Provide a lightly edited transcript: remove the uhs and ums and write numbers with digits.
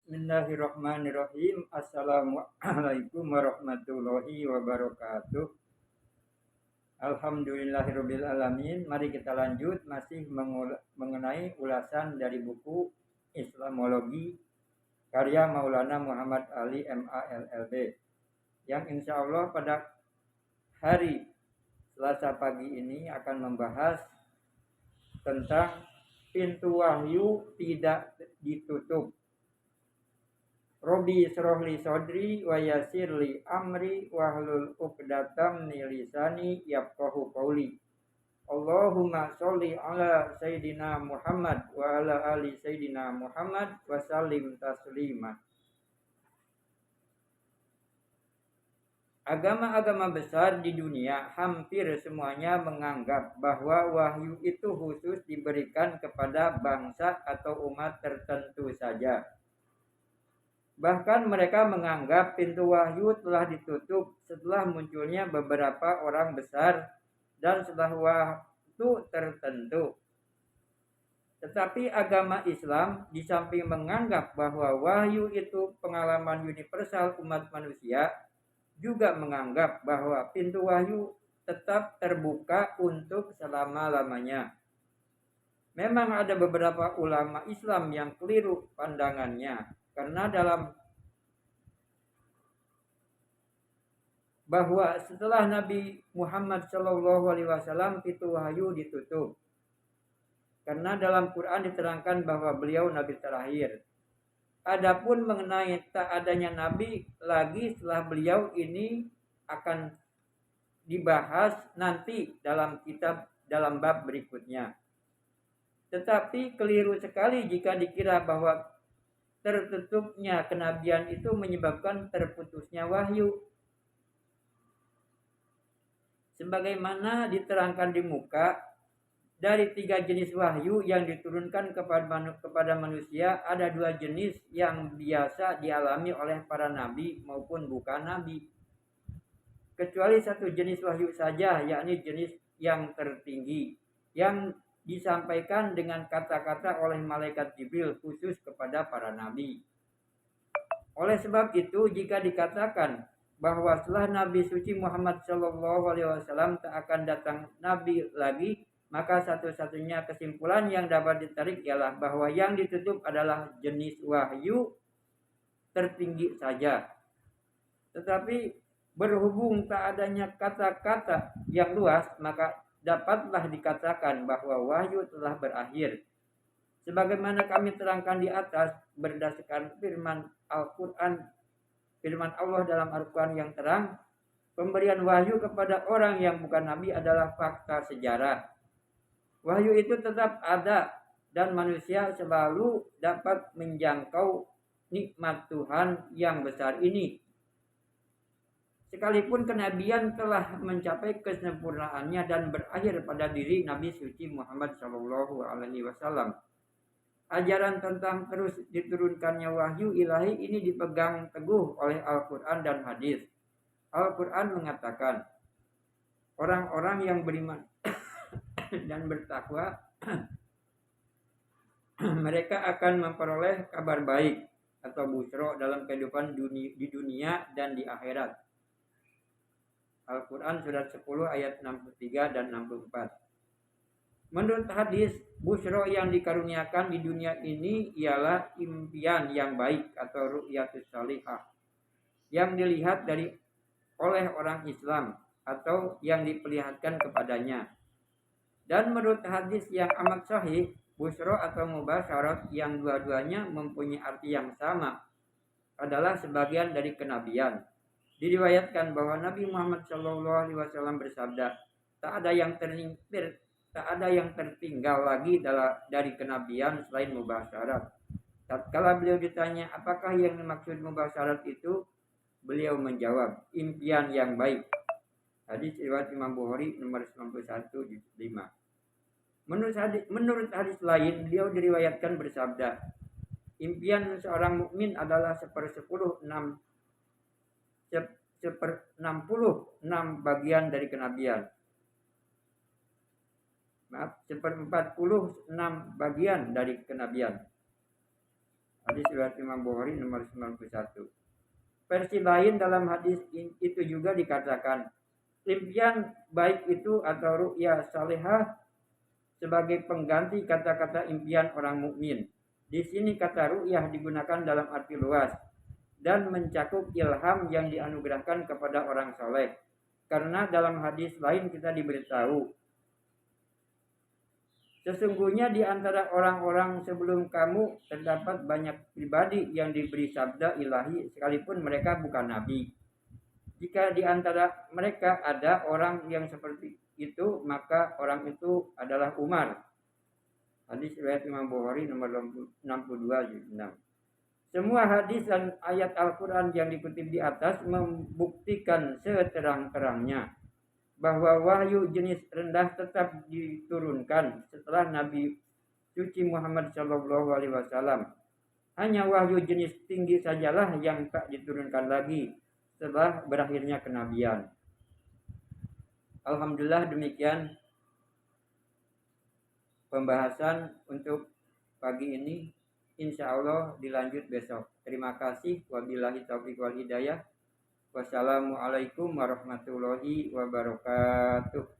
Bismillahirrahmanirrahim. Assalamualaikum warahmatullahi wabarakatuh. Alhamdulillahirabbil alamin. Mari kita lanjut masih mengenai ulasan dari buku Islamologi karya Maulana Muhammad Ali MALLB yang insya Allah pada hari Selasa pagi ini akan membahas tentang pintu wahyu tidak ditutup. Robi srohli sodri wa yasirli amri wahlul uqdatam min lisani yafqahu qawli. Allahumma sholli ala sayyidina Muhammad wa ala ali sayyidina Muhammad wa sallim taslima. Agama-agama besar di dunia hampir semuanya menganggap bahwa wahyu itu khusus diberikan kepada bangsa atau umat tertentu saja. Bahkan mereka menganggap pintu wahyu telah ditutup setelah munculnya beberapa orang besar dan setelah waktu tertentu. Tetapi agama Islam di samping menganggap bahwa wahyu itu pengalaman universal umat manusia, juga menganggap bahwa pintu wahyu tetap terbuka untuk selama-lamanya. Memang ada beberapa ulama Islam yang keliru pandangannya. Karena bahwa setelah Nabi Muhammad SAW pintu wahyu ditutup. Karena dalam Quran diterangkan bahwa beliau Nabi terakhir. Adapun mengenai tak adanya Nabi lagi setelah beliau ini akan dibahas nanti dalam dalam bab berikutnya. Tetapi keliru sekali jika dikira bahwa tertutupnya kenabian itu menyebabkan terputusnya wahyu. Sebagaimana diterangkan di muka, dari 3 jenis wahyu yang diturunkan kepada manusia, ada 2 jenis yang biasa dialami oleh para nabi maupun bukan nabi. Kecuali 1 jenis wahyu saja, yakni jenis yang tertinggi, yang disampaikan dengan kata-kata oleh malaikat Jibril khusus kepada para nabi. Oleh sebab itu, jika dikatakan bahwa setelah Nabi suci Muhammad SAW tak akan datang nabi lagi, maka satu-satunya kesimpulan yang dapat ditarik ialah bahwa yang ditutup adalah jenis wahyu tertinggi saja. Tetapi berhubung tak adanya kata-kata yang luas, maka dapatlah dikatakan bahwa wahyu telah berakhir. Sebagaimana kami terangkan di atas berdasarkan firman Al-Quran, firman Allah dalam Al-Quran yang terang, pemberian wahyu kepada orang yang bukan nabi adalah fakta sejarah. Wahyu itu tetap ada dan manusia selalu dapat menjangkau nikmat Tuhan yang besar ini. Sekalipun kenabian telah mencapai kesempurnaannya dan berakhir pada diri Nabi suci Muhammad SAW. Ajaran tentang terus diturunkannya wahyu ilahi ini dipegang teguh oleh Al-Quran dan hadis. Al-Quran mengatakan, orang-orang yang beriman dan bertakwa mereka akan memperoleh kabar baik atau busro dalam kehidupan di dunia dan di akhirat. Al-Quran surat 10 ayat 63 dan 64. Menurut hadis, busro yang dikaruniakan di dunia ini ialah impian yang baik atau ru'yatus salihah yang dilihat oleh orang Islam atau yang diperlihatkan kepadanya. Dan menurut hadis yang amat sahih, busro atau mubasyarat yang dua-duanya mempunyai arti yang sama adalah sebagian dari kenabian. Diriwayatkan bahwa Nabi Muhammad SAW bersabda, tak ada yang tertinggal lagi dari kenabian selain mubasyarat. Tatkala beliau ditanya apakah yang dimaksud mubasyarat itu, beliau menjawab, impian yang baik. Hadis riwayat Imam Bukhari nomor 91 juz 5. Menurut hadis lain, beliau diriwayatkan bersabda, impian seorang mukmin adalah 1/60 bagian dari kenabian. 1/46 bagian dari kenabian. Hadis riwayat Imam Bukhari nomor 91. Versi lain dalam hadis itu juga dikatakan, impian baik itu atau ru'ya salihah sebagai pengganti kata-kata impian orang mukmin. Di sini kata ru'yah digunakan dalam arti luas dan mencakup ilham yang dianugerahkan kepada orang soleh. Karena dalam hadis lain kita diberitahu, sesungguhnya di antara orang-orang sebelum kamu terdapat banyak pribadi yang diberi sabda ilahi sekalipun mereka bukan nabi. Jika di antara mereka ada orang yang seperti itu, maka orang itu adalah Umar. Hadis riwayat Imam Bukhari nomor 62 juz 6. Semua hadis dan ayat Al-Quran yang dikutip di atas membuktikan seterang-terangnya bahwa wahyu jenis rendah tetap diturunkan setelah Nabi suci Muhammad SAW. Hanya wahyu jenis tinggi sajalah yang tak diturunkan lagi setelah berakhirnya kenabian. Alhamdulillah, demikian pembahasan untuk pagi ini. Insya Allah dilanjut besok. Terima kasih. Wabillahi taufiq wal hidayah. Wassalamualaikum warahmatullahi wabarakatuh.